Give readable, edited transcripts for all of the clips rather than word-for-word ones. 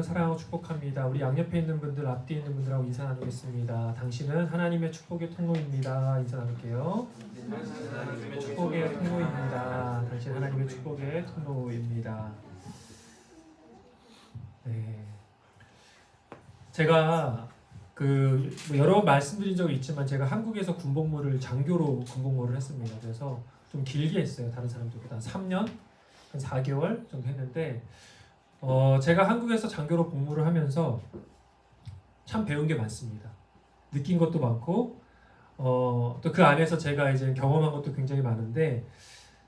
여러분을 사랑하고 축복합니다. 우리 양옆에 있는 분들, 앞뒤에 있는 분들하고 인사 나누겠습니다. 당신은 하나님의 축복의 통로입니다. 인사 나눌게요. 축복의 통로입니다. 당신 하나님의 축복의 통로입니다. 네. 제가 여러 번 말씀드린 적이 있지만 제가 한국에서 장교로 군복무를 했습니다. 그래서 좀 길게 했어요. 다른 사람들보다 3년, 한 4개월 정도 했는데 제가 한국에서 장교로 복무를 하면서 참 배운 게 많습니다. 느낀 것도 많고 또 그 안에서 제가 이제 경험한 것도 굉장히 많은데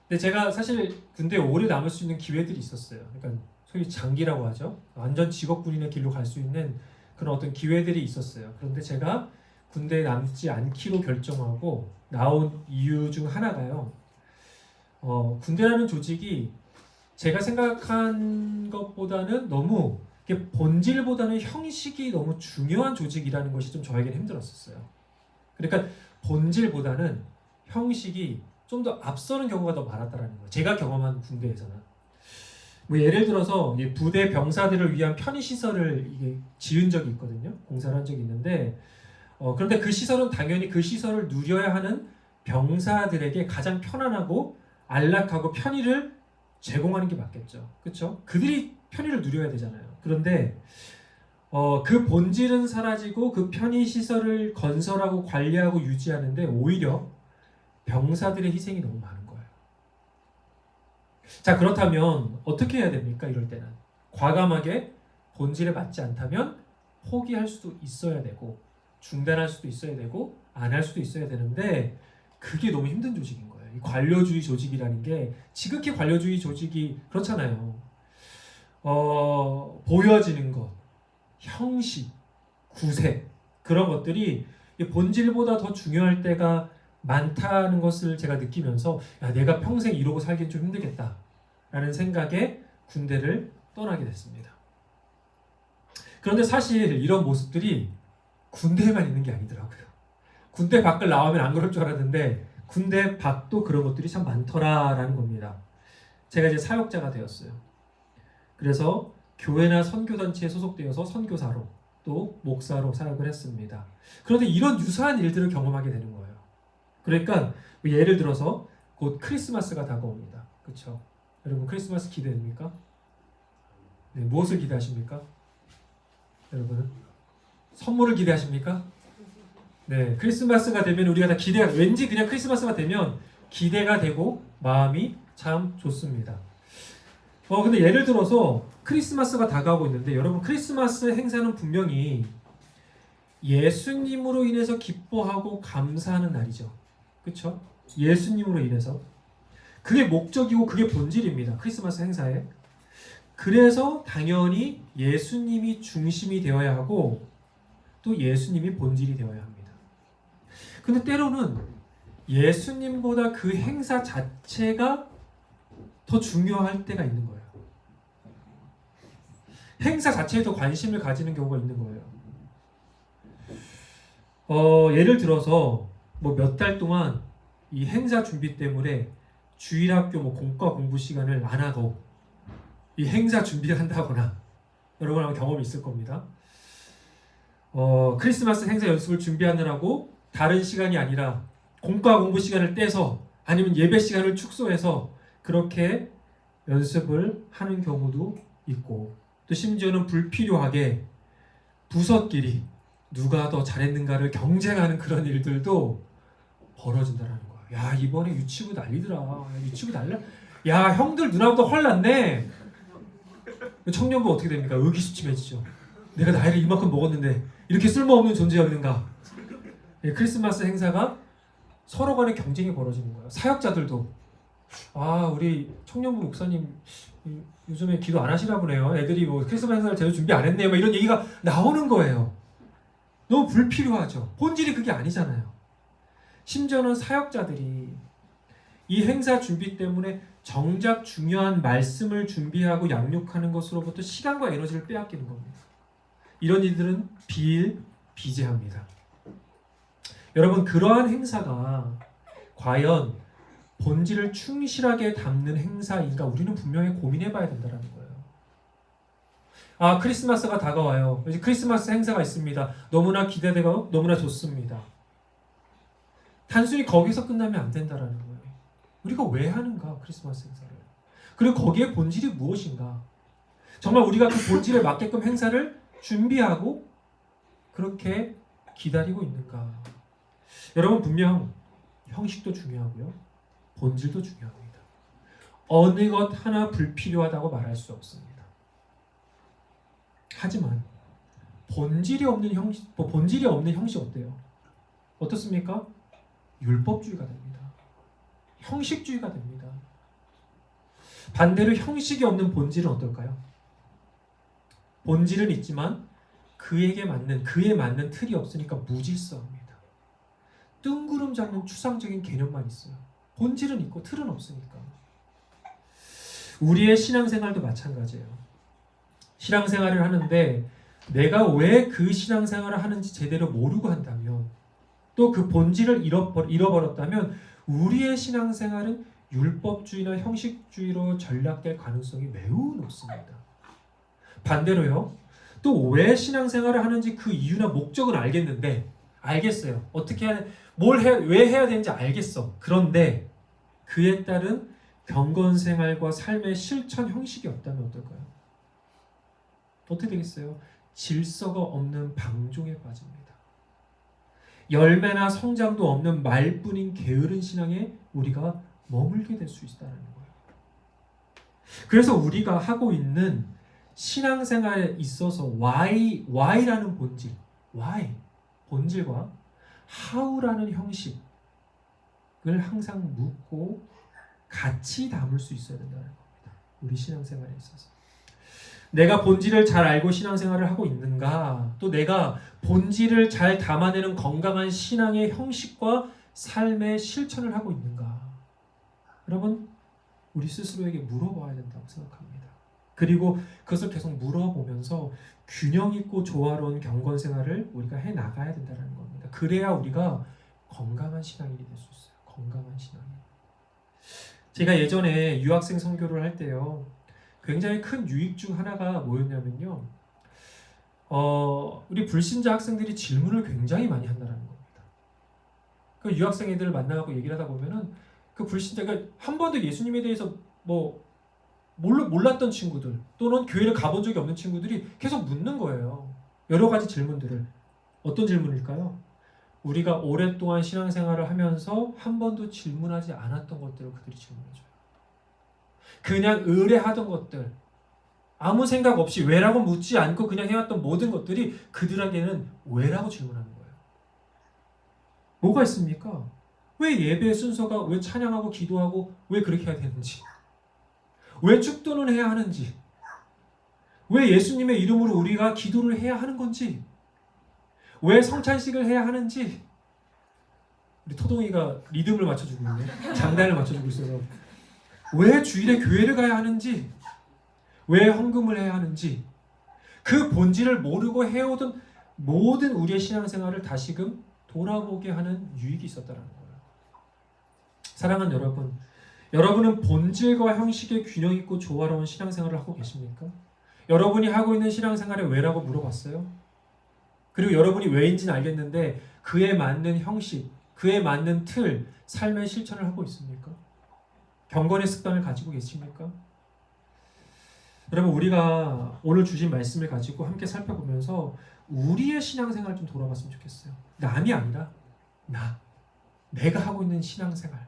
근데 제가 사실 군대에 오래 남을 수 있는 기회들이 있었어요. 그러니까 소위 장기라고 하죠. 완전 직업군인의 길로 갈 수 있는 그런 어떤 기회들이 있었어요. 그런데 제가 군대에 남지 않기로 결정하고 나온 이유 중 하나가요. 군대라는 조직이 제가 생각한 것보다는 너무 본질보다는 형식이 너무 중요한 조직이라는 것이 좀 저에게는 힘들었었어요. 그러니까 본질보다는 형식이 좀 더 앞서는 경우가 더 많았다라는 거예요. 제가 경험한 군대에서는. 예를 들어서 부대 병사들을 위한 편의시설을 지은 적이 있거든요. 공사를 한 적이 있는데 그런데 그 시설은 당연히 그 시설을 누려야 하는 병사들에게 가장 편안하고 안락하고 편의를 제공하는 게 맞겠죠. 그렇죠? 그들이 편의를 누려야 되잖아요. 그런데 그 본질은 사라지고 그 편의시설을 건설하고 관리하고 유지하는데 오히려 병사들의 희생이 너무 많은 거예요. 자, 그렇다면 어떻게 해야 됩니까? 이럴 때는 과감하게 본질에 맞지 않다면 포기할 수도 있어야 되고 중단할 수도 있어야 되고 안 할 수도 있어야 되는데 그게 너무 힘든 조직인 거예요. 이 관료주의 조직이라는 게 지극히 관료주의 조직이 그렇잖아요. 보여지는 것, 형식, 구색 그런 것들이 본질보다 더 중요할 때가 많다는 것을 제가 느끼면서 내가 평생 이러고 살긴 좀 힘들겠다라는 생각에 군대를 떠나게 됐습니다. 그런데 사실 이런 모습들이 군대에만 있는 게 아니더라고요. 군대 밖을 나오면 안 그럴 줄 알았는데 군대 밖도 그런 것들이 참 많더라라는 겁니다. 제가 이제 사역자가 되었어요. 그래서 교회나 선교단체에 소속되어서 선교사로 또 목사로 사역을 했습니다. 그런데 이런 유사한 일들을 경험하게 되는 거예요. 그러니까 예를 들어서 곧 크리스마스가 다가옵니다. 그렇죠? 여러분 크리스마스 기대됩니까? 네, 무엇을 기대하십니까? 여러분은? 선물을 기대하십니까? 네, 크리스마스가 되면 우리가 다 왠지 그냥 크리스마스가 되면 기대가 되고 마음이 참 좋습니다. 근데 예를 들어서 크리스마스가 다가오고 있는데 여러분 크리스마스 행사는 분명히 예수님으로 인해서 기뻐하고 감사하는 날이죠. 그렇죠? 예수님으로 인해서 그게 목적이고 그게 본질입니다. 크리스마스 행사에. 그래서 당연히 예수님이 중심이 되어야 하고 또 예수님이 본질이 되어야 합니다. 근데 때로는 예수님보다 그 행사 자체가 더 중요할 때가 있는 거예요. 행사 자체에 더 관심을 가지는 경우가 있는 거예요. 예를 들어서 몇 달 동안 이 행사 준비 때문에 주일학교 공과 공부 시간을 안 하고 이 행사 준비를 한다거나 여러분 아마 경험이 있을 겁니다. 크리스마스 행사 연습을 준비하느라고 다른 시간이 아니라 공과 공부 시간을 떼서 아니면 예배 시간을 축소해서 그렇게 연습을 하는 경우도 있고 또 심지어는 불필요하게 부서끼리 누가 더 잘했는가를 경쟁하는 그런 일들도 벌어진다는 거야. 야, 이번에 유치부 난리더라. 유치부 난리. 야, 형들 누나보다 헐났네. 청년부 어떻게 됩니까? 의기소침해지죠. 내가 나이를 이만큼 먹었는데 이렇게 쓸모없는 존재였는가. 크리스마스 행사가 서로 간의 경쟁이 벌어지는 거예요. 사역자들도 우리 청년부 목사님 요즘에 기도 안 하시나 보네요. 애들이 크리스마스 행사를 제대로 준비 안 했네요. 이런 얘기가 나오는 거예요. 너무 불필요하죠. 본질이 그게 아니잖아요. 심지어는 사역자들이 이 행사 준비 때문에 정작 중요한 말씀을 준비하고 양육하는 것으로부터 시간과 에너지를 빼앗기는 겁니다. 이런 일들은 비일비재합니다. 여러분 그러한 행사가 과연 본질을 충실하게 담는 행사인가 우리는 분명히 고민해 봐야 된다는 거예요. 아, 크리스마스가 다가와요. 이제 크리스마스 행사가 있습니다. 너무나 기대되고 너무나 좋습니다. 단순히 거기서 끝나면 안 된다라는 거예요. 우리가 왜 하는가, 크리스마스 행사를? 그리고 거기에 본질이 무엇인가? 정말 우리가 그 본질에 맞게끔 행사를 준비하고 그렇게 기다리고 있는가? 여러분, 분명 형식도 중요하고요, 본질도 중요합니다. 어느 것 하나 불필요하다고 말할 수 없습니다. 하지만 본질이 없는 형식 어때요? 어떻습니까? 율법주의가 됩니다. 형식주의가 됩니다. 반대로 형식이 없는 본질은 어떨까요? 본질은 있지만 그에 맞는 틀이 없으니까 무질서합니다. 뜬구름 잡는 추상적인 개념만 있어요. 본질은 있고 틀은 없으니까. 우리의 신앙생활도 마찬가지예요. 신앙생활을 하는데 내가 왜 그 신앙생활을 하는지 제대로 모르고 한다면, 또 그 본질을 잃어버렸다면 우리의 신앙생활은 율법주의나 형식주의로 전락될 가능성이 매우 높습니다. 반대로요, 또 왜 신앙생활을 하는지 그 이유나 목적은 알겠어요. 왜 해야 되는지 알겠어. 그런데 그에 따른 경건생활과 삶의 실천 형식이 없다면 어떨까요? 어떻게 되겠어요? 질서가 없는 방종에 빠집니다. 열매나 성장도 없는 말뿐인 게으른 신앙에 우리가 머물게 될 수 있다는 거예요. 그래서 우리가 하고 있는 신앙생활에 있어서 why라는 본질과 how라는 형식을 항상 묻고 같이 담을 수 있어야 된다는 겁니다. 우리 신앙생활에 있어서. 내가 본질을 잘 알고 신앙생활을 하고 있는가? 또 내가 본질을 잘 담아내는 건강한 신앙의 형식과 삶의 실천을 하고 있는가? 여러분, 우리 스스로에게 물어봐야 된다고 생각합니다. 그리고 그것을 계속 물어보면서 균형 있고 조화로운 경건 생활을 우리가 해 나가야 된다는 겁니다. 그래야 우리가 건강한 신앙인이 될 수 있어요. 건강한 신앙인. 제가 예전에 유학생 선교를 할 때요, 굉장히 큰 유익 중 하나가 뭐였냐면요, 우리 불신자 학생들이 질문을 굉장히 많이 한다는 겁니다. 그 유학생 애들을 만나고 얘기를 하다 보면은 그 불신자가 한 번도 예수님에 대해서 몰랐던 친구들, 또는 교회를 가본 적이 없는 친구들이 계속 묻는 거예요. 여러 가지 질문들을. 어떤 질문일까요? 우리가 오랫동안 신앙생활을 하면서 한 번도 질문하지 않았던 것들을 그들이 질문해줘요. 그냥 의뢰하던 것들, 아무 생각 없이 왜라고 묻지 않고 그냥 해왔던 모든 것들이 그들에게는 왜라고 질문하는 거예요. 뭐가 있습니까? 왜 예배의 순서가, 왜 찬양하고 기도하고 왜 그렇게 해야 되는지, 왜 축도는 해야 하는지, 왜 예수님의 이름으로 우리가 기도를 해야 하는 건지, 왜 성찬식을 해야 하는지. 우리 토동이가 리듬을 맞춰주고 있네. 장단을 맞춰주고 있어서. 왜 주일에 교회를 가야 하는지, 왜 헌금을 해야 하는지, 그 본질을 모르고 해오던 모든 우리의 신앙생활을 다시금 돌아보게 하는 유익이 있었다는 거예요. 사랑하는 여러분, 여러분은 본질과 형식의 균형 있고 조화로운 신앙생활을 하고 계십니까? 여러분이 하고 있는 신앙생활에 왜라고 물어봤어요? 그리고 여러분이 왜인지는 알겠는데 그에 맞는 형식, 그에 맞는 틀, 삶의 실천을 하고 있습니까? 경건의 습관을 가지고 계십니까? 여러분, 우리가 오늘 주신 말씀을 가지고 함께 살펴보면서 우리의 신앙생활 좀 돌아봤으면 좋겠어요. 남이 아니라 내가 하고 있는 신앙생활을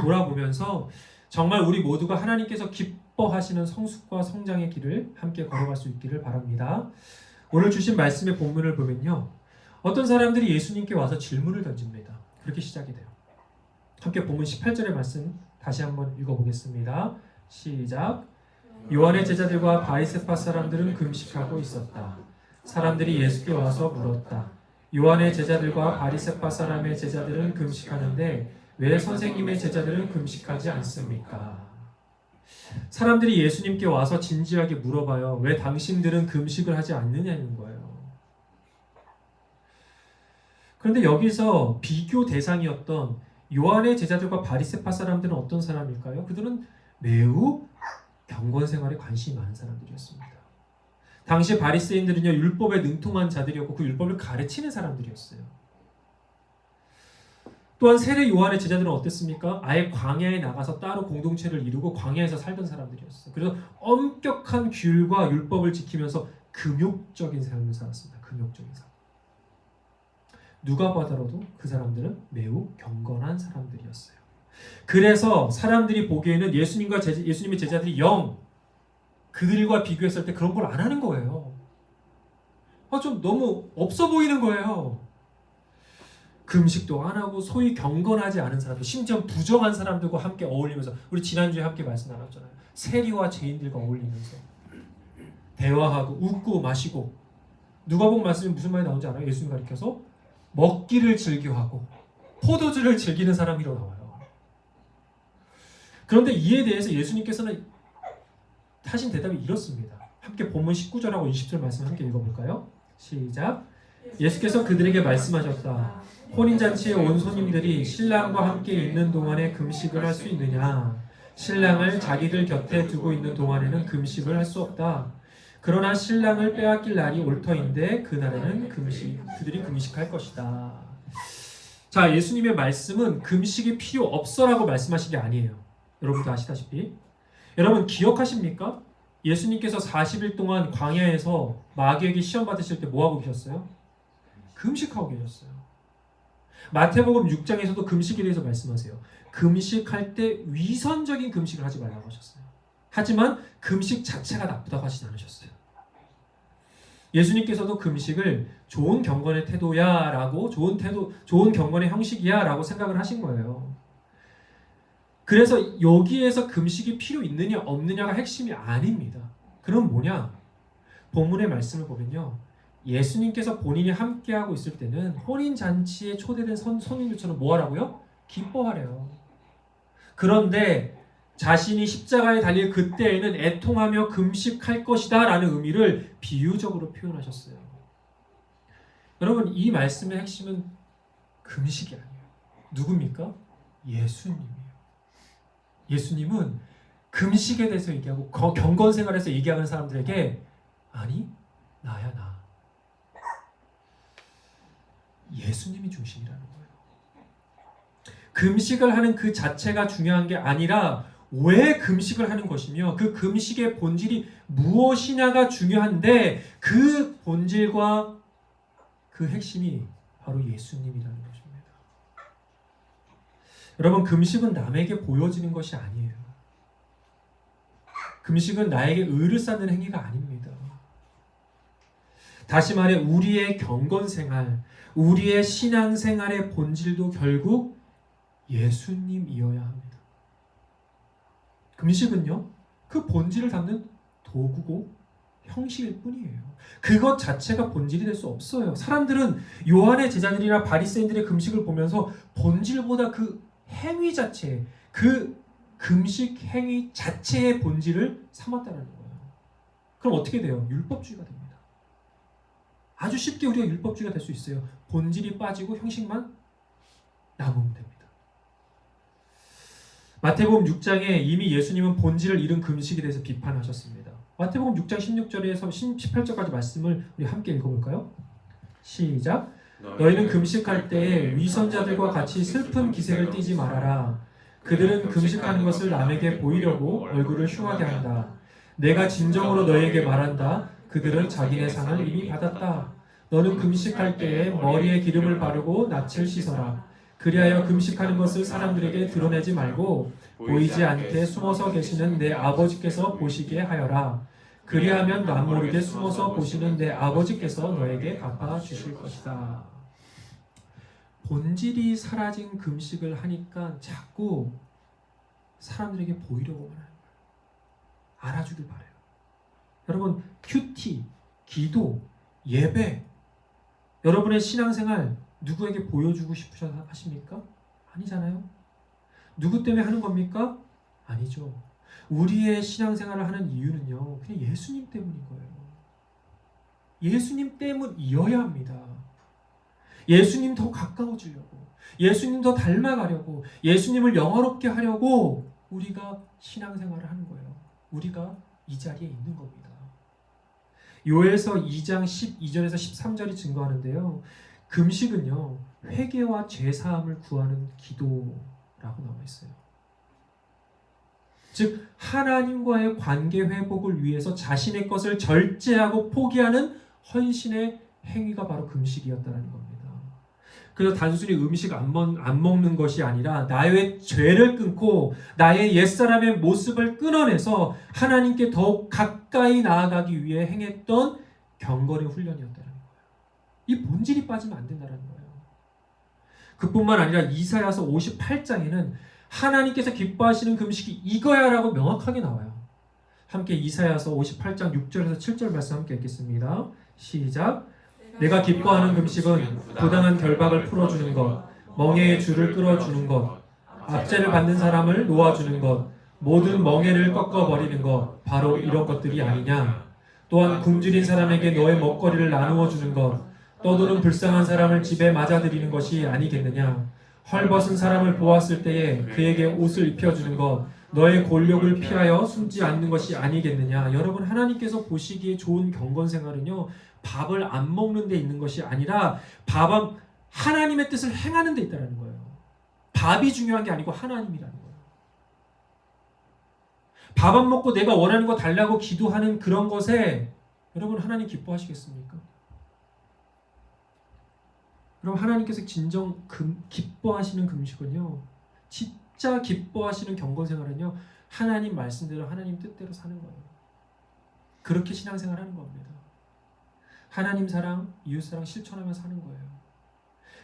돌아보면서 정말 우리 모두가 하나님께서 기뻐하시는 성숙과 성장의 길을 함께 걸어갈 수 있기를 바랍니다. 오늘 주신 말씀의 본문을 보면요, 어떤 사람들이 예수님께 와서 질문을 던집니다. 그렇게 시작이 돼요. 함께 본문 18절의 말씀 다시 한번 읽어보겠습니다. 시작. 요한의 제자들과 바리새파 사람들은 금식하고 있었다. 사람들이 예수께 와서 물었다. 요한의 제자들과 바리새파 사람의 제자들은 금식하는데 왜 선생님의 제자들은 금식하지 않습니까? 사람들이 예수님께 와서 진지하게 물어봐요. 왜 당신들은 금식을 하지 않느냐는 거예요. 그런데 여기서 비교 대상이었던 요한의 제자들과 바리새파 사람들은 어떤 사람일까요? 그들은 매우 경건 생활에 관심이 많은 사람들이었습니다. 당시 바리새인들은요 율법에 능통한 자들이었고 그 율법을 가르치는 사람들이었어요. 또한 세례 요한의 제자들은 어땠습니까? 아예 광야에 나가서 따로 공동체를 이루고 광야에서 살던 사람들이었어요. 그래서 엄격한 규율과 율법을 지키면서 금욕적인 삶을 살았습니다. 금욕적인 삶. 누가 봐더라도 그 사람들은 매우 경건한 사람들이었어요. 그래서 사람들이 보기에는 예수님의 제자들이 영 그들과 비교했을 때 그런 걸 안 하는 거예요. 좀 너무 없어 보이는 거예요. 금식도 안 하고 소위 경건하지 않은 사람들, 심지어 부정한 사람들과 함께 어울리면서 우리 지난주에 함께 말씀 나눴잖아요. 세리와 죄인들과 어울리면서 대화하고 웃고 마시고 누가복음 말씀이 무슨 말이 나오는지 알아요? 예수님 가르쳐서 먹기를 즐겨하고 포도주를 즐기는 사람이라고 나와요. 그런데 이에 대해서 예수님께서는 하신 대답이 이렇습니다. 함께 본문 19절하고 20절 말씀 함께 읽어볼까요? 시작. 예수께서 그들에게 말씀하셨다. 혼인잔치에 온 손님들이 신랑과 함께 있는 동안에 금식을 할 수 있느냐? 신랑을 자기들 곁에 두고 있는 동안에는 금식을 할 수 없다. 그러나 신랑을 빼앗길 날이 올 터인데 그날에는 그들이 금식할 것이다. 자, 예수님의 말씀은 금식이 필요 없어라고 말씀하신 게 아니에요. 여러분도 아시다시피. 여러분 기억하십니까? 예수님께서 40일 동안 광야에서 마귀에게 시험 받으실 때 뭐 하고 계셨어요? 금식하고 계셨어요. 마태복음 6장에서도 금식에 대해서 말씀하세요. 금식할 때 위선적인 금식을 하지 말라고 하셨어요. 하지만 금식 자체가 나쁘다고 하시지 않으셨어요. 예수님께서도 금식을 좋은 경건의 태도야라고 좋은 경건의 형식이야라고 생각을 하신 거예요. 그래서 여기에서 금식이 필요 있느냐 없느냐가 핵심이 아닙니다. 그럼 뭐냐? 본문의 말씀을 보면요. 예수님께서 본인이 함께하고 있을 때는 혼인잔치에 초대된 손님들처럼 뭐 하라고요? 기뻐하래요. 그런데 자신이 십자가에 달릴 그때에는 애통하며 금식할 것이다 라는 의미를 비유적으로 표현하셨어요. 여러분 이 말씀의 핵심은 금식이 아니에요. 누굽니까? 예수님이에요. 예수님은 금식에 대해서 얘기하고 경건생활에서 얘기하는 사람들에게 아니 나야 나. 예수님이 중심이라는 거예요. 금식을 하는 그 자체가 중요한 게 아니라 왜 금식을 하는 것이며 그 금식의 본질이 무엇이냐가 중요한데 그 본질과 그 핵심이 바로 예수님이라는 것입니다. 여러분 금식은 남에게 보여지는 것이 아니에요. 금식은 나에게 의를 쌓는 행위가 아닙니다. 다시 말해 우리의 경건생활, 우리의 신앙생활의 본질도 결국 예수님이어야 합니다. 금식은요, 그 본질을 담는 도구고 형식일 뿐이에요. 그것 자체가 본질이 될 수 없어요. 사람들은 요한의 제자들이나 바리새인들의 금식을 보면서 본질보다 그 행위 자체, 그 금식 행위 자체의 본질을 삼았다는 거예요. 그럼 어떻게 돼요? 율법주의가 됩니다. 아주 쉽게 우리가 율법주의가 될 수 있어요. 본질이 빠지고 형식만 남으면 됩니다. 마태복음 6장에 이미 예수님은 본질을 잃은 금식에 대해서 비판하셨습니다. 마태복음 6장 16절에서 18절까지 말씀을 우리 함께 읽어볼까요? 시작. 너희는 금식할 때에 위선자들과 같이 슬픈 기색을 띠지 말아라. 그들은 금식하는 것을 남에게 보이려고 얼굴을 흉하게 한다. 내가 진정으로 너희에게 말한다. 그들은 자기네 상을 이미 받았다. 너는 금식할 때에 머리에 기름을 바르고 낯을 씻어라. 그리하여 금식하는 것을 사람들에게 드러내지 말고 보이지 않게 숨어서 계시는 내 아버지께서 보시게 하여라. 그리하면 남 모르게 숨어서 보시는 내 아버지께서 너에게 갚아주실 것이다. 본질이 사라진 금식을 하니까 자꾸 사람들에게 보이려고 하는 거예요. 알아주길 바라요. 여러분 큐티, 기도, 예배 여러분의 신앙생활 누구에게 보여주고 싶으셔서 하십니까? 아니잖아요. 누구 때문에 하는 겁니까? 아니죠. 우리의 신앙생활을 하는 이유는요. 그냥 예수님 때문인 거예요. 예수님 때문이어야 합니다. 예수님 더 가까워지려고, 예수님 더 닮아가려고, 예수님을 영화롭게 하려고 우리가 신앙생활을 하는 거예요. 우리가 이 자리에 있는 겁니다. 요엘서 2장 12절에서 13절이 증거하는데요. 금식은요, 회개와 죄사함을 구하는 기도라고 나와 있어요. 즉 하나님과의 관계 회복을 위해서 자신의 것을 절제하고 포기하는 헌신의 행위가 바로 금식이었다는 겁니다. 그래서 단순히 음식 안 먹는 것이 아니라 나의 죄를 끊고 나의 옛사람의 모습을 끊어내서 하나님께 더욱 가까이 나아가기 위해 행했던 경건의 훈련이었다는 거예요. 이 본질이 빠지면 안 된다는 거예요. 그뿐만 아니라 이사야서 58장에는 하나님께서 기뻐하시는 금식이 이거야라고 명확하게 나와요. 함께 이사야서 58장 6절에서 7절 말씀 함께 읽겠습니다. 시작. 내가 기뻐하는 금식은 부당한 결박을 풀어주는 것, 멍에의 줄을 끌어주는 것, 압제를 받는 사람을 놓아주는 것, 모든 멍에를 꺾어버리는 것, 바로 이런 것들이 아니냐. 또한 굶주린 사람에게 너의 먹거리를 나누어 주는 것, 떠도는 불쌍한 사람을 집에 맞아들이는 것이 아니겠느냐. 헐벗은 사람을 보았을 때에 그에게 옷을 입혀주는 것, 너의 골욕을 피하여 숨지 않는 것이 아니겠느냐. 여러분, 하나님께서 보시기에 좋은 경건생활은요, 밥을 안 먹는 데 있는 것이 아니라 밥은 하나님의 뜻을 행하는 데 있다는 거예요. 밥이 중요한 게 아니고 하나님이라는 거예요. 밥 안 먹고 내가 원하는 거 달라고 기도하는 그런 것에 여러분, 하나님 기뻐하시겠습니까? 그럼 하나님께서 진정 기뻐하시는 금식은요, 진짜 기뻐하시는 경건생활은요, 하나님 말씀대로 하나님 뜻대로 사는 거예요. 그렇게 신앙생활하는 겁니다. 하나님 사랑, 이웃 사랑 실천하며 사는 거예요.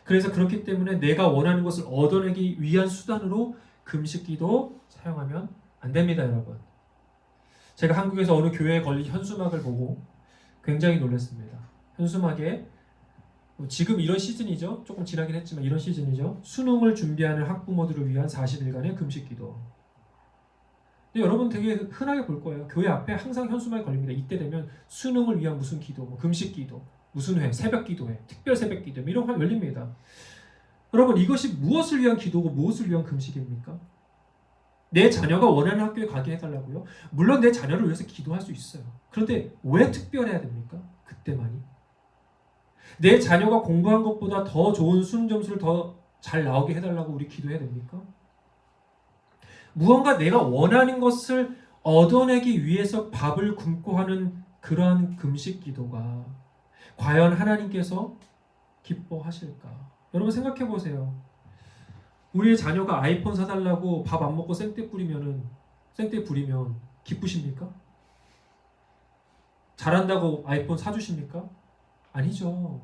그래서 그렇기 때문에 내가 원하는 것을 얻어내기 위한 수단으로 금식기도 사용하면 안 됩니다, 여러분. 제가 한국에서 어느 교회에 걸린 현수막을 보고 굉장히 놀랐습니다. 현수막에 지금 이런 시즌이죠. 조금 지나긴 했지만 이런 시즌이죠. 수능을 준비하는 학부모들을 위한 40일간의 금식기도. 근데 여러분 되게 흔하게 볼 거예요. 교회 앞에 항상 현수막이 걸립니다. 이때 되면 수능을 위한 무슨 기도, 뭐 금식기도, 무슨 회, 새벽기도회, 특별 새벽기도 이런 거 열립니다. 여러분, 이것이 무엇을 위한 기도고 무엇을 위한 금식입니까? 내 자녀가 원하는 학교에 가게 해달라고요? 물론 내 자녀를 위해서 기도할 수 있어요. 그런데 왜 특별해야 됩니까? 그때만이? 내 자녀가 공부한 것보다 더 좋은 수능 점수를 더 잘 나오게 해달라고 우리 기도해야 됩니까? 무언가 내가 원하는 것을 얻어내기 위해서 밥을 굶고 하는 그러한 금식 기도가 과연 하나님께서 기뻐하실까? 여러분 생각해 보세요. 우리의 자녀가 아이폰 사달라고 밥 안 먹고 생떼 부리면 기쁘십니까? 잘한다고 아이폰 사주십니까? 아니죠.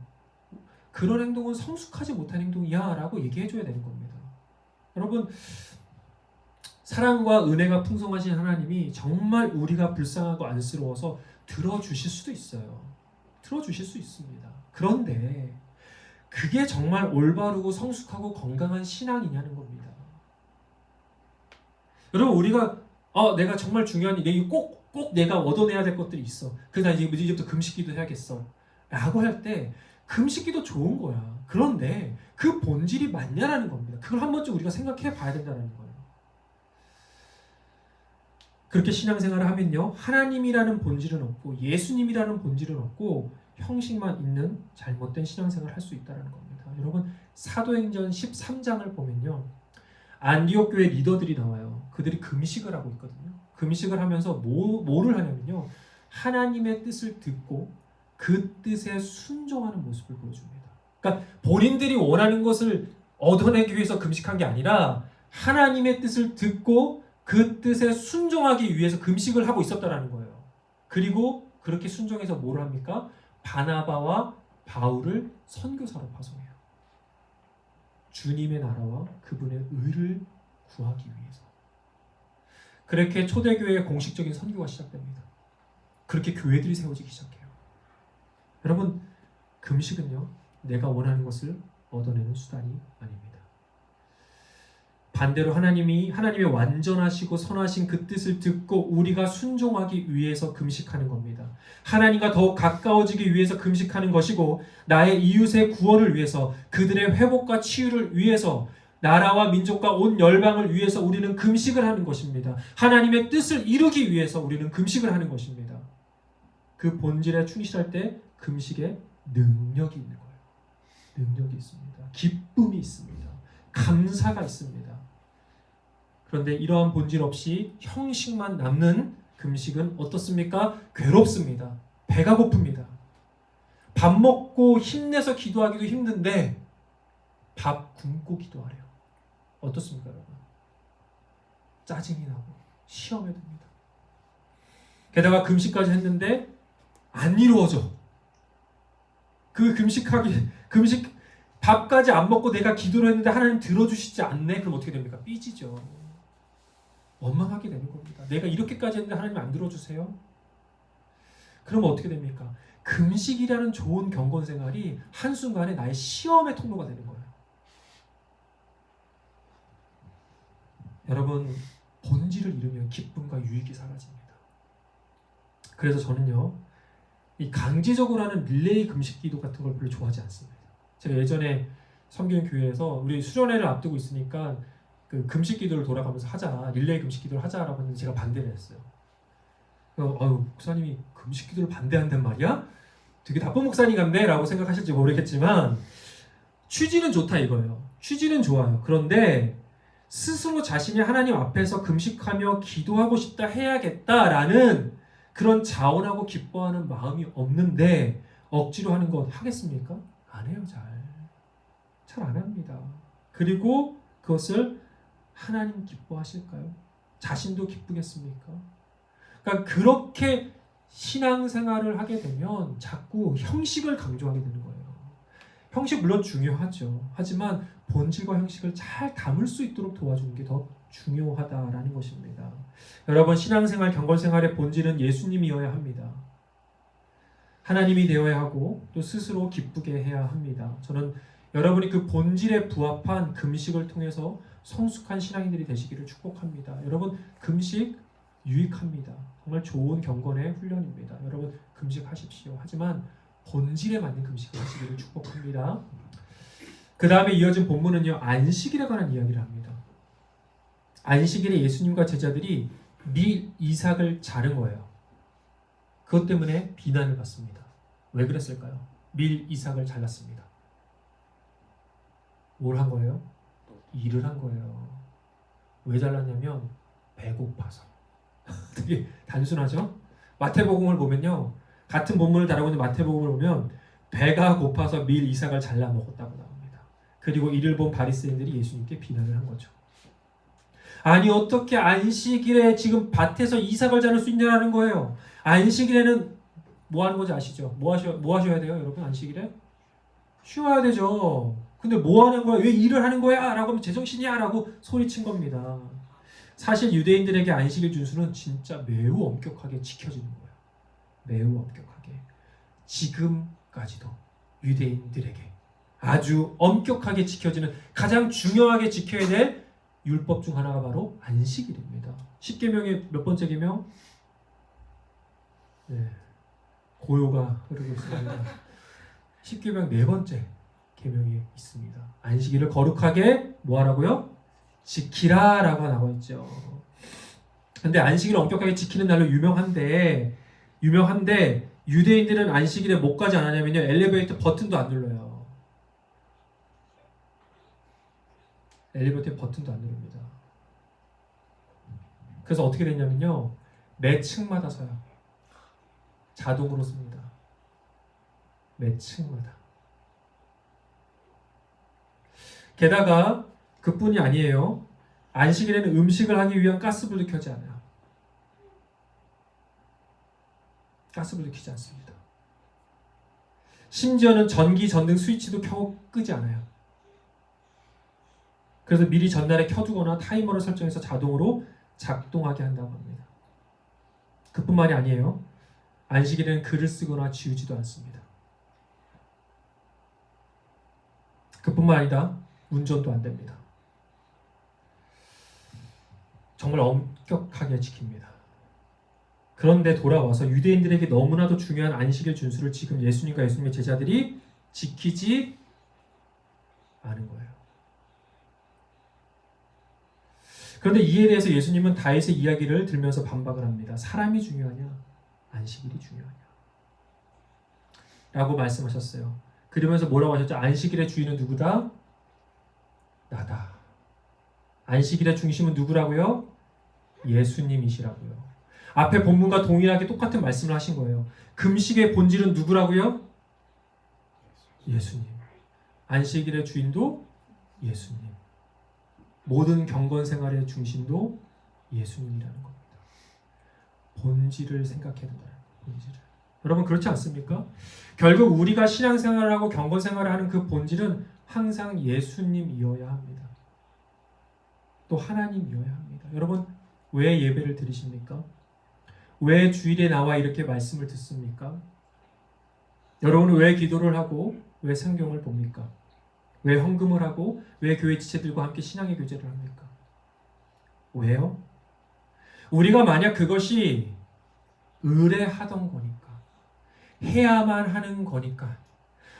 그런 행동은 성숙하지 못한 행동이야 라고 얘기해줘야 되는 겁니다. 여러분, 사랑과 은혜가 풍성하신 하나님이 정말 우리가 불쌍하고 안쓰러워서 들어주실 수도 있어요. 들어주실 수 있습니다. 그런데 그게 정말 올바르고 성숙하고 건강한 신앙이냐는 겁니다. 여러분, 우리가 내가 정말 중요한 일, 꼭 내가 얻어내야 될 것들이 있어. 그래서 나 이제부터 금식기도 해야겠어 라고 할 때 금식기도 좋은 거야. 그런데 그 본질이 맞냐라는 겁니다. 그걸 한 번쯤 우리가 생각해 봐야 된다는 거예요. 그렇게 신앙생활을 하면요, 하나님이라는 본질은 없고 예수님이라는 본질은 없고 형식만 있는 잘못된 신앙생활을 할 수 있다는 겁니다. 여러분, 사도행전 13장을 보면요, 안디옥 교회 리더들이 나와요. 그들이 금식을 하고 있거든요. 금식을 하면서 뭐를 하냐면요, 하나님의 뜻을 듣고 그 뜻에 순종하는 모습을 보여줍니다. 그러니까 본인들이 원하는 것을 얻어내기 위해서 금식한 게 아니라 하나님의 뜻을 듣고 그 뜻에 순종하기 위해서 금식을 하고 있었다라는 거예요. 그리고 그렇게 순종해서 뭘 합니까? 바나바와 바울을 선교사로 파송해요. 주님의 나라와 그분의 의를 구하기 위해서. 그렇게 초대교회의 공식적인 선교가 시작됩니다. 그렇게 교회들이 세워지기 시작해요. 여러분, 금식은요, 내가 원하는 것을 얻어내는 수단이 아닙니다. 반대로 하나님의 완전하시고 선하신 그 뜻을 듣고 우리가 순종하기 위해서 금식하는 겁니다. 하나님과 더욱 가까워지기 위해서 금식하는 것이고, 나의 이웃의 구원을 위해서, 그들의 회복과 치유를 위해서, 나라와 민족과 온 열방을 위해서 우리는 금식을 하는 것입니다. 하나님의 뜻을 이루기 위해서 우리는 금식을 하는 것입니다. 그 본질에 충실할 때 금식에 능력이 있는 거예요. 능력이 있습니다. 기쁨이 있습니다. 감사가 있습니다. 그런데 이러한 본질 없이 형식만 남는 금식은 어떻습니까? 괴롭습니다. 배가 고픕니다. 밥 먹고 힘내서 기도하기도 힘든데 밥 굶고 기도하래요. 어떻습니까, 여러분? 짜증이 나고 시험에 듭니다. 게다가 금식까지 했는데 안 이루어져. 그 금식 밥까지 안 먹고 내가 기도를 했는데 하나님 들어주시지 않네? 그럼 어떻게 됩니까? 삐지죠. 원망하게 되는 겁니다. 내가 이렇게까지 했는데 하나님 안 들어주세요? 그럼 어떻게 됩니까? 금식이라는 좋은 경건 생활이 한순간에 나의 시험의 통로가 되는 거예요. 여러분, 본질을 잃으면 기쁨과 유익이 사라집니다. 그래서 저는요, 이 강제적으로 하는 릴레이 금식 기도 같은 걸 별로 좋아하지 않습니다. 제가 예전에 섬기는 교회에서 우리 수련회를 앞두고 있으니까 그 금식 기도를 돌아가면서 하자, 릴레이 금식 기도를 하자라고 했는데 제가 반대를 했어요. 목사님이 금식 기도를 반대한단 말이야? 되게 나쁜 목사님 같네 라고 생각하실지 모르겠지만 취지는 좋다 이거예요. 취지는 좋아요. 그런데 스스로 자신이 하나님 앞에서 금식하며 기도하고 싶다 해야겠다라는 그런 자원하고 기뻐하는 마음이 없는데 억지로 하는 것 하겠습니까? 안 해요. 잘 안 합니다. 그리고 그것을 하나님 기뻐하실까요? 자신도 기쁘겠습니까? 그러니까 그렇게 신앙생활을 하게 되면 자꾸 형식을 강조하게 되는 거예요. 형식 물론 중요하죠. 하지만 본질과 형식을 잘 담을 수 있도록 도와주는 게 더 중요하다라는 것입니다. 여러분, 신앙생활, 경건생활의 본질은 예수님이어야 합니다. 하나님이 되어야 하고 또 스스로 기쁘게 해야 합니다. 저는 여러분이 그 본질에 부합한 금식을 통해서 성숙한 신앙인들이 되시기를 축복합니다. 여러분, 금식 유익합니다. 정말 좋은 경건의 훈련입니다. 여러분, 금식하십시오. 하지만 본질에 맞는 금식을 하시기를 축복합니다. 그 다음에 이어진 본문은요, 안식일에 관한 이야기를 합니다. 안식일에 예수님과 제자들이 밀 이삭을 자른 거예요. 그것 때문에 비난을 받습니다. 왜 그랬을까요? 밀 이삭을 잘랐습니다. 뭘 한 거예요? 일을 한 거예요. 왜 잘랐냐면 배고파서. 되게 단순하죠? 마태복음을 보면요, 같은 본문을 다루고 있는 마태복음을 보면 배가 고파서 밀 이삭을 잘라 먹었다고 나옵니다. 그리고 이를 본 바리새인들이 예수님께 비난을 한 거죠. 아니, 어떻게 안식일에 지금 밭에서 이삭을 자를 수 있냐는 거예요. 안식일에는 뭐 하는 건지 아시죠? 뭐 하셔야 돼요, 여러분? 안식일에? 쉬어야 되죠. 근데 뭐 하는 거야? 왜 일을 하는 거야? 라고 하면 제정신이야? 라고 소리친 겁니다. 사실 유대인들에게 안식일 준수는 진짜 매우 엄격하게 지켜지는 거예요. 매우 엄격하게. 지금까지도 유대인들에게 아주 엄격하게 지켜지는, 가장 중요하게 지켜야 될 율법 중 하나가 바로 안식일입니다. 10계명의 몇 번째 계명? 네, 고요가 흐르고 있습니다. 10계명 네 번째 계명이 있습니다. 안식일을 거룩하게 뭐 하라고요? 지키라 라고 나와 있죠. 근데 안식일을 엄격하게 지키는 날로 유명한데 유대인들은 안식일에 뭐까지 안 하냐면요, 엘리베이터 버튼도 안 눌러요. 엘리베이터 버튼도 안 누릅니다. 그래서 어떻게 됐냐면요, 매 층마다 서요. 자동으로 씁니다. 매 층마다. 게다가 그뿐이 아니에요. 안식일에는 음식을 하기 위한 가스불도 켜지 않아요. 가스불도 켜지 않습니다. 심지어는 전기, 전등 스위치도 끄지 않아요. 그래서 미리 전날에 켜두거나 타이머를 설정해서 자동으로 작동하게 한다고 합니다. 그뿐만이 아니에요. 안식일에는 글을 쓰거나 지우지도 않습니다. 그뿐만 아니라 운전도 안 됩니다. 정말 엄격하게 지킵니다. 그런데 돌아와서 유대인들에게 너무나도 중요한 안식일 준수를 지금 예수님과 예수님의 제자들이 지키지 않은 거예요. 그런데 이에 대해서 예수님은 다윗의 이야기를 들면서 반박을 합니다. 사람이 중요하냐? 안식일이 중요하냐? 라고 말씀하셨어요. 그러면서 뭐라고 하셨죠? 안식일의 주인은 누구다? 나다. 안식일의 중심은 누구라고요? 예수님이시라고요. 앞에 본문과 동일하게 똑같은 말씀을 하신 거예요. 금식의 본질은 누구라고요? 예수님. 안식일의 주인도 예수님. 모든 경건 생활의 중심도 예수님이라는 겁니다. 본질을 생각해야 된다는 거예요. 본질을. 여러분 그렇지 않습니까? 결국 우리가 신앙생활을 하고 경건생활을 하는 그 본질은 항상 예수님이어야 합니다. 또 하나님이어야 합니다. 여러분 왜 예배를 드리십니까? 왜 주일에 나와 이렇게 말씀을 듣습니까? 여러분은 왜 기도를 하고 왜 성경을 봅니까? 왜 헌금을 하고 왜 교회 지체들과 함께 신앙의 교제를 합니까? 왜요? 우리가 만약 그것이 의뢰하던 거니까, 해야만 하는 거니까,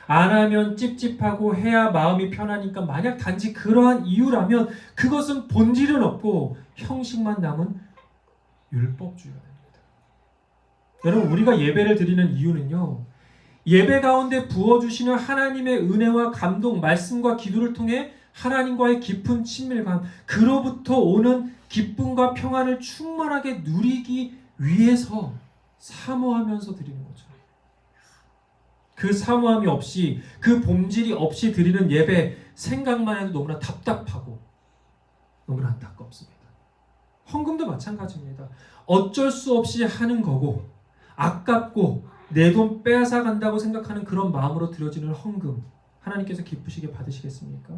안 하면 찝찝하고 해야 마음이 편하니까 만약 단지 그러한 이유라면 그것은 본질은 없고 형식만 남은 율법주의가 됩니다. 여러분 우리가 예배를 드리는 이유는요, 예배 가운데 부어주시는 하나님의 은혜와 감동, 말씀과 기도를 통해 하나님과의 깊은 친밀감, 그로부터 오는 기쁨과 평안을 충만하게 누리기 위해서 사모하면서 드리는 거죠. 그 사모함이 없이, 그 본질이 없이 드리는 예배, 생각만 해도 너무나 답답하고 너무나 안타깝습니다. 헌금도 마찬가지입니다. 어쩔 수 없이 하는 거고 아깝고 내 돈 빼앗아 간다고 생각하는 그런 마음으로 드려지는 헌금, 하나님께서 기쁘시게 받으시겠습니까?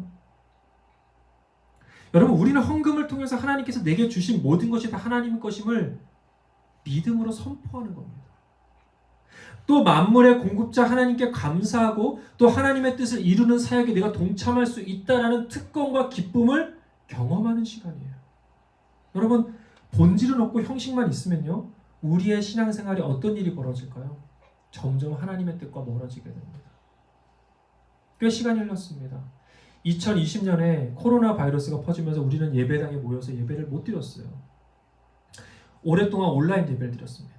여러분 우리는 헌금을 통해서 하나님께서 내게 주신 모든 것이 다 하나님의 것임을 믿음으로 선포하는 겁니다. 또 만물의 공급자 하나님께 감사하고 또 하나님의 뜻을 이루는 사역에 내가 동참할 수 있다라는 특권과 기쁨을 경험하는 시간이에요. 여러분 본질은 없고 형식만 있으면요, 우리의 신앙생활에 어떤 일이 벌어질까요? 점점 하나님의 뜻과 멀어지게 됩니다. 꽤 시간이 흘렀습니다. 2020년에 코로나 바이러스가 퍼지면서 우리는 예배당에 모여서 예배를 못 드렸어요. 오랫동안 온라인 예배를 드렸습니다.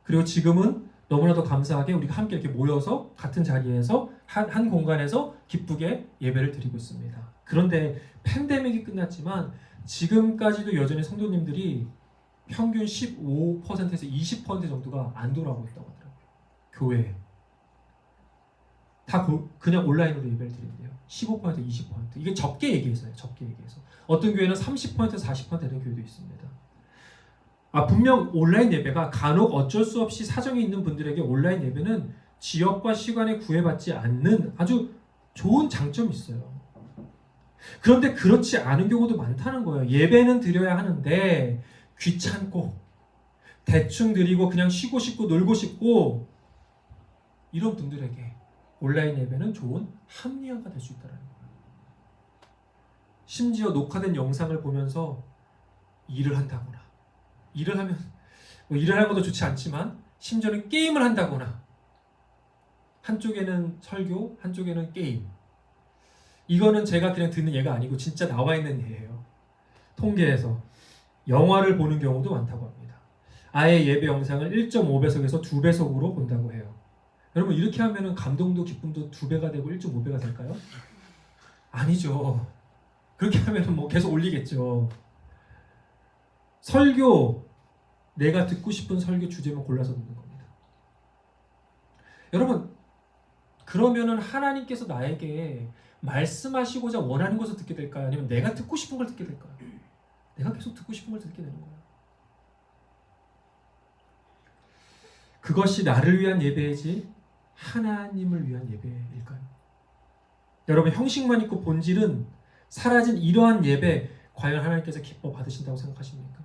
그리고 지금은 너무나도 감사하게 우리가 함께 이렇게 모여서 같은 자리에서 한 공간에서 기쁘게 예배를 드리고 있습니다. 그런데 팬데믹이 끝났지만 지금까지도 여전히 성도님들이 평균 15%에서 20% 정도가 안 돌아오고 있다고 하더라고요. 교회에. 다 그냥 온라인으로 예배를 드리는데요. 15%, 20%. 이게 적게 얘기해서요. 적게 얘기해서. 어떤 교회는 30%에서 40% 되는 교회도 있습니다. 분명 온라인 예배가 간혹 어쩔 수 없이 사정이 있는 분들에게 온라인 예배는 지역과 시간에 구애받지 않는 아주 좋은 장점이 있어요. 그런데 그렇지 않은 경우도 많다는 거예요. 예배는 드려야 하는데 귀찮고 대충 드리고 그냥 쉬고 싶고 놀고 싶고 이런 분들에게 온라인 예배는 좋은 합리화가 될 수 있다는 거예요. 심지어 녹화된 영상을 보면서 일을 한다거나, 일을 하면 일을 하는 것도 좋지 않지만 심지어는 게임을 한다거나, 한쪽에는 설교, 한쪽에는 게임. 이거는 제가 그냥 듣는 예가 아니고 진짜 나와 있는 예예요. 통계에서 영화를 보는 경우도 많다고 합니다. 아예 예배 영상을 1.5배속에서 2배속으로 본다고 해요. 여러분 이렇게 하면 감동도 기쁨도 2배가 되고 1.5배가 될까요? 아니죠. 그렇게 하면 뭐 계속 올리겠죠. 설교, 내가 듣고 싶은 설교 주제만 골라서 듣는 겁니다. 여러분 그러면은 하나님께서 나에게 말씀하시고자 원하는 것을 듣게 될까요? 아니면 내가 듣고 싶은 걸 듣게 될까요? 내가 계속 듣고 싶은 걸 듣게 되는 거예요. 그것이 나를 위한 예배이지 하나님을 위한 예배일까요? 여러분 형식만 있고 본질은 사라진 이러한 예배, 과연 하나님께서 기뻐 받으신다고 생각하십니까?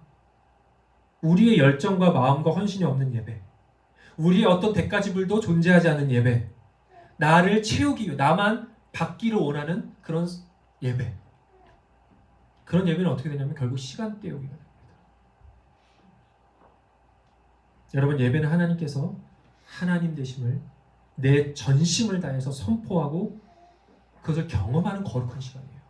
우리의 열정과 마음과 헌신이 없는 예배, 우리의 어떤 대가지불도 존재하지 않는 예배, 나를 채우기 위해 나만 받기를 원하는 그런 예배, 그런 예배는 어떻게 되냐면 결국 시간 때우기가 됩니다. 여러분 예배는 하나님께서 하나님 되심을 내 전심을 다해서 선포하고 그것을 경험하는 거룩한 시간이에요.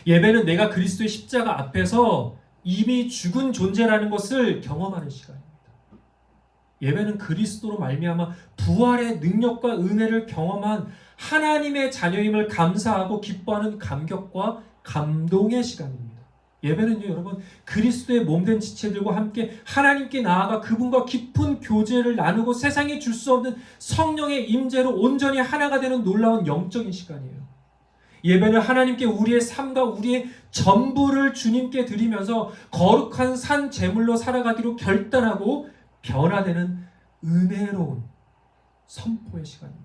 예배는 내가 그리스도의 십자가 앞에서 이미 죽은 존재라는 것을 경험하는 시간입니다. 예배는 그리스도로 말미암아 부활의 능력과 은혜를 경험한 하나님의 자녀임을 감사하고 기뻐하는 감격과 감동의 시간입니다. 예배는요, 여러분, 그리스도의 몸된 지체들과 함께 하나님께 나아가 그분과 깊은 교제를 나누고 세상에 줄 수 없는 성령의 임재로 온전히 하나가 되는 놀라운 영적인 시간이에요. 예배는 하나님께 우리의 삶과 우리의 전부를 주님께 드리면서 거룩한 산 제물로 살아가기로 결단하고 변화되는 은혜로운 선포의 시간입니다.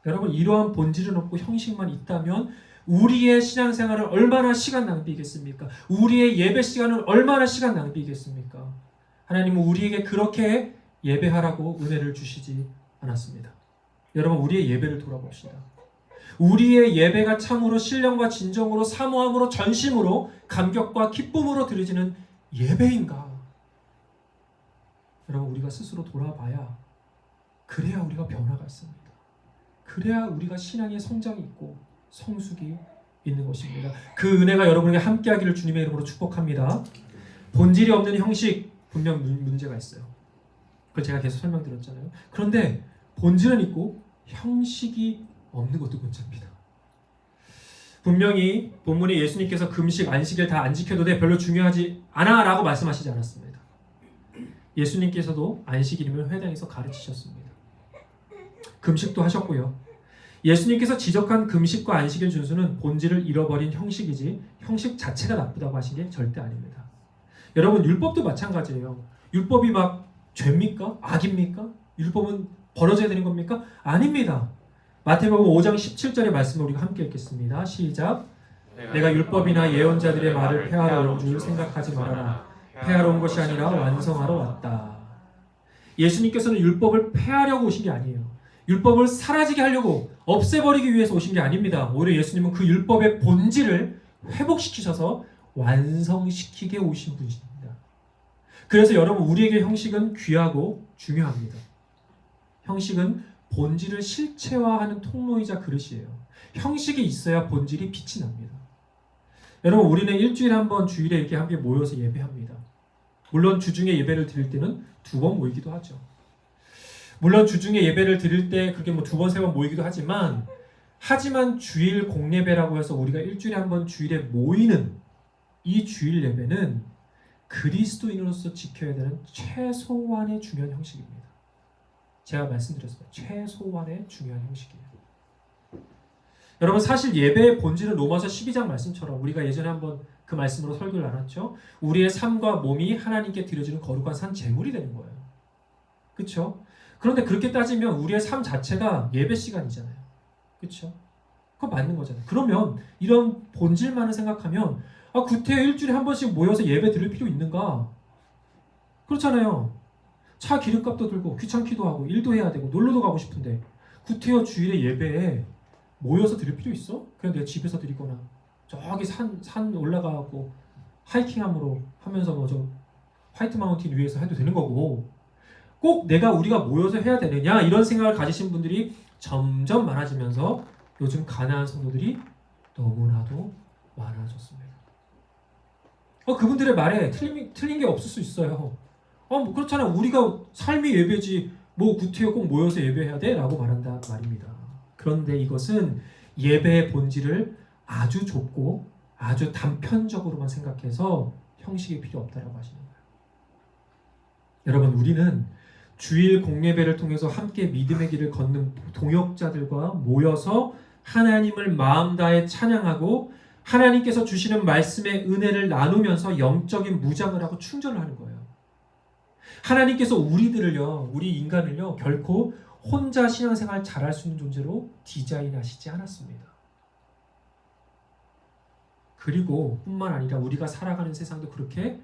여러분, 이러한 본질은 없고 형식만 있다면 우리의 신앙생활은 얼마나 시간 낭비겠습니까? 우리의 예배 시간은 얼마나 시간 낭비겠습니까? 하나님은 우리에게 그렇게 예배하라고 은혜를 주시지 않았습니다. 여러분, 우리의 예배를 돌아봅시다. 우리의 예배가 참으로 신령과 진정으로 사모함으로 전심으로 감격과 기쁨으로 드려지는 예배인가? 여러분, 우리가 스스로 돌아봐야 그래야 우리가 변화가 있습니다. 그래야 우리가 신앙의 성장이 있고 성숙이 있는 것입니다. 그 은혜가 여러분에게 함께하기를 주님의 이름으로 축복합니다. 본질이 없는 형식, 분명 문제가 있어요. 그걸 제가 계속 설명드렸잖아요. 그런데 본질은 있고 형식이 없는 것도 문제입니다. 분명히 본문에 예수님께서 금식, 안식일 다 안 지켜도 돼, 별로 중요하지 않아 라고 말씀하시지 않았습니다. 예수님께서도 안식일이면 회당에서 가르치셨습니다. 금식도 하셨고요. 예수님께서 지적한 금식과 안식일 준수는 본질을 잃어버린 형식이지 형식 자체가 나쁘다고 하신 게 절대 아닙니다. 여러분, 율법도 마찬가지예요. 율법이 막 죄입니까? 악입니까? 율법은 벌어져야 되는 겁니까? 아닙니다. 마태복음 5장 17절의 말씀을 우리가 함께 읽겠습니다. 시작. 내가 율법이나 예언자들의 말을 폐하러 온 줄 생각하지 말아라. 폐하러 온 것이 아니라 완성하러 왔다. 예수님께서는 율법을 폐하려고 오신 게 아니에요. 율법을 사라지게 하려고 없애버리기 위해서 오신 게 아닙니다. 오히려 예수님은 그 율법의 본질을 회복시키셔서 완성시키게 오신 분이십니다. 그래서 여러분, 우리에게 형식은 귀하고 중요합니다. 형식은 본질을 실체화하는 통로이자 그릇이에요. 형식이 있어야 본질이 빛이 납니다. 여러분, 우리는 일주일에 한 번 주일에 이렇게 함께 모여서 예배합니다. 물론 주중에 예배를 드릴 때는 2번 모이기도 하죠. 물론 주중에 예배를 드릴 때 그렇게 뭐 2번, 3번 모이기도 하지만 주일 공예배라고 해서 우리가 일주일에 한 번 주일에 모이는 이 주일 예배는 그리스도인으로서 지켜야 되는 최소한의 중요한 형식입니다. 제가 말씀드렸습니다. 최소한의 중요한 형식이에요. 여러분, 사실 예배의 본질은 로마서 12장 말씀처럼 우리가 예전에 한번 그 말씀으로 설교를 나눴죠. 우리의 삶과 몸이 하나님께 드려지는 거룩한 산 제물이 되는 거예요. 그렇죠? 그런데 그렇게 따지면 우리의 삶 자체가 예배 시간이잖아요. 그렇죠? 그거 맞는 거잖아요. 그러면 이런 본질만을 생각하면 구태여 일주일에 한 번씩 모여서 예배 드릴 필요 있는가? 그렇잖아요. 차 기름값도 들고 귀찮기도 하고 일도 해야 되고 놀러도 가고 싶은데 구태여 주일에 예배에 모여서 드릴 필요 있어? 그냥 내가 집에서 드리거나 저기 산 올라가고 하이킹함으로 하면서 뭐 저 화이트 마운틴 위에서 해도 되는 거고 꼭 우리가 모여서 해야 되느냐 이런 생각을 가지신 분들이 점점 많아지면서 요즘 가난한 성도들이 너무나도 많아졌습니다. 그분들의 말에 틀린 게 없을 수 있어요. 뭐 그렇잖아. 우리가 삶이 예배지 뭐 구태여 꼭 모여서 예배해야 돼? 라고 말한다 말입니다. 그런데 이것은 예배의 본질을 아주 좁고 아주 단편적으로만 생각해서 형식이 필요 없다라고 하시는 거예요. 여러분, 우리는 주일 공예배를 통해서 함께 믿음의 길을 걷는 동역자들과 모여서 하나님을 마음 다해 찬양하고 하나님께서 주시는 말씀의 은혜를 나누면서 영적인 무장을 하고 충전을 하는 거예요. 하나님께서 우리 인간을요 결코 혼자 신앙생활 잘할 수 있는 존재로 디자인하시지 않았습니다. 그리고 뿐만 아니라 우리가 살아가는 세상도 그렇게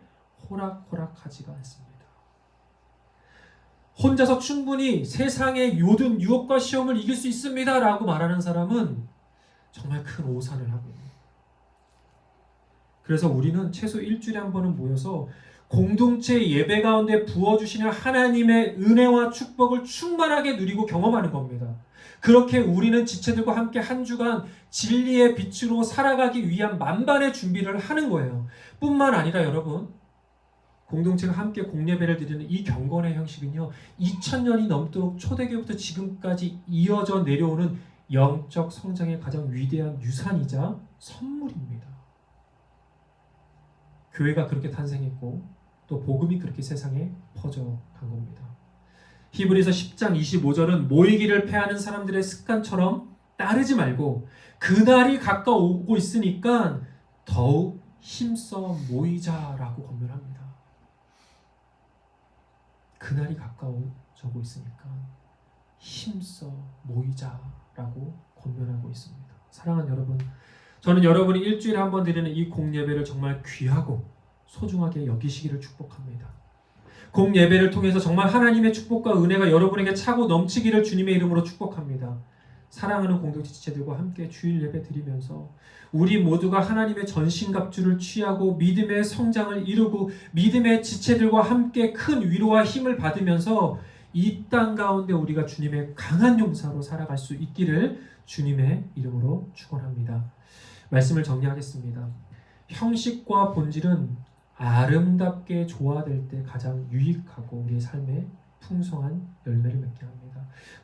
호락호락하지가 않습니다. 혼자서 충분히 세상의 모든 유혹과 시험을 이길 수 있습니다 라고 말하는 사람은 정말 큰 오산을 하고 있습니다. 그래서 우리는 최소 일주일에 한 번은 모여서 공동체 예배 가운데 부어주시는 하나님의 은혜와 축복을 충만하게 누리고 경험하는 겁니다. 그렇게 우리는 지체들과 함께 한 주간 진리의 빛으로 살아가기 위한 만반의 준비를 하는 거예요. 뿐만 아니라 여러분, 공동체가 함께 공예배를 드리는 이 경건의 형식은요, 2000년이 넘도록 초대교부터 지금까지 이어져 내려오는 영적 성장의 가장 위대한 유산이자 선물입니다. 교회가 그렇게 탄생했고 또 복음이 그렇게 세상에 퍼져간 겁니다. 히브리서 10장 25절은 모이기를 패하는 사람들의 습관처럼 따르지 말고 그날이 가까워오고 있으니까 더욱 힘써 모이자라고 권면합니다. 그날이 가까워지고 있으니까 힘써 모이자라고 권면하고 있습니다. 사랑하는 여러분, 저는 여러분이 일주일에 한 번 드리는 이 공예배를 정말 귀하고 소중하게 여기시기를 축복합니다. 공예배를 통해서 정말 하나님의 축복과 은혜가 여러분에게 차고 넘치기를 주님의 이름으로 축복합니다. 사랑하는 공동체 지체들과 함께 주일 예배 드리면서 우리 모두가 하나님의 전신갑주를 취하고 믿음의 성장을 이루고 믿음의 지체들과 함께 큰 위로와 힘을 받으면서 이 땅 가운데 우리가 주님의 강한 용사로 살아갈 수 있기를 주님의 이름으로 축원합니다. 말씀을 정리하겠습니다. 형식과 본질은 아름답게 조화될 때 가장 유익하고 우리의 삶에 풍성한 열매를 맺게 합니다.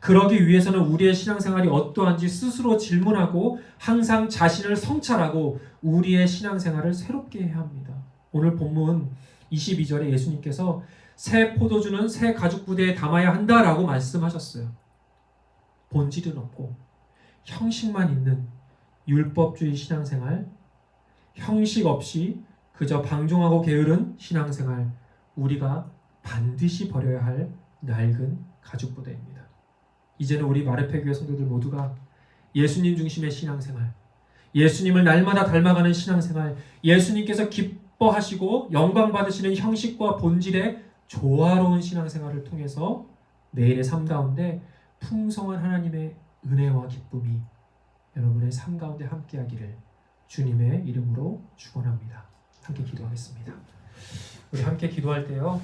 그러기 위해서는 우리의 신앙생활이 어떠한지 스스로 질문하고 항상 자신을 성찰하고 우리의 신앙생활을 새롭게 해야 합니다. 오늘 본문 22절에 예수님께서 새 포도주는 새 가죽 부대에 담아야 한다라고 말씀하셨어요. 본질은 없고 형식만 있는 율법주의 신앙생활, 형식 없이 그저 방종하고 게으른 신앙생활, 우리가 반드시 버려야 할 낡은 가죽 부대입니다. 이제는 우리 마르페 교회 성도들 모두가 예수님 중심의 신앙생활, 예수님을 날마다 닮아가는 신앙생활, 예수님께서 기뻐하시고 영광 받으시는 형식과 본질의 조화로운 신앙생활을 통해서 내일의 삶 가운데 풍성한 하나님의 은혜와 기쁨이 여러분의 삶 가운데 함께하기를 주님의 이름으로 축원합니다. 함께 기도하겠습니다. 우리 함께 기도할 때요,